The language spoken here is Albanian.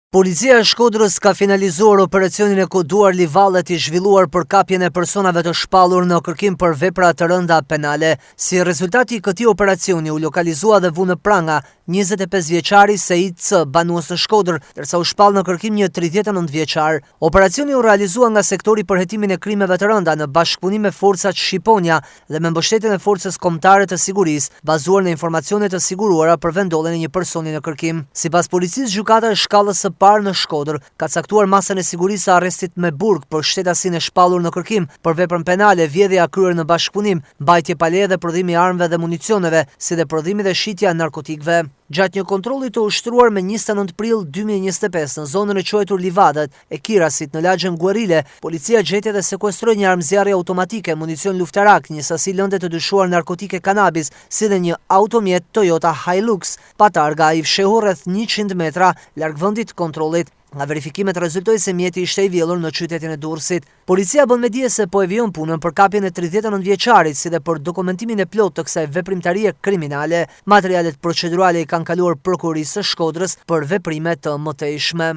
Policia e Shkodrës ka finalizuar operacionin e koduar Livallet i zhvilluar për kapjen e personave të shpallur në kërkim për vepra të rënda penale. Si rezultati i këtij operacioni u lokalizua dhe vu në pranga 25 vjeçari Sejid C, banues në Shkodër, ndërsa u shpall në kërkim një 39 vjeçar. Operacioni u realizua nga sektori për hetimin e krimeve të rënda në bashkëpunim me forcat Shqiponia dhe me mbështetjen e forcës kombëtare të sigurisë, bazuar në informacione të siguruara për vendoljen e një personi në kërkim. Sipas policisë, gjykata e shkallës së parë në Shkodër ka caktuar masën e sigurisë së arrestit me burg për shtetasin e shpallur në kërkim për veprën penale, vjedhja kryer në bashkëpunim, mbajtje pa leje dhe prodhimi i armëve dhe municioneve, si dhe prodhimi dhe shitja e narkotikëve. Gjatë një kontrolli të ushtruar me 29 prill 2025 në zonën e quajtur Livadet e Kirasit në lagjën Guerile, policia gjeti dhe sekuestroi një armë zjarri automatike, municion luftarak, një sasi lënde të dyshuar narkotike kanabis, si dhe një automjet Toyota Hilux, pa targa, i fshehur rreth 100 metra larg vendit të kontrollit. Nga verifikimet rezultoi se mjeti ishte i vjedhur në qytetin e Durrësit. Policia bën me dije se po e vijon punën për kapjen e 39 vjeçarit, si dhe për dokumentimin e plotë të kësaj veprimtarie kriminale. Materialet procedurale i kanë kaluar prokurisë së Shkodrës për veprime të mëtejshme.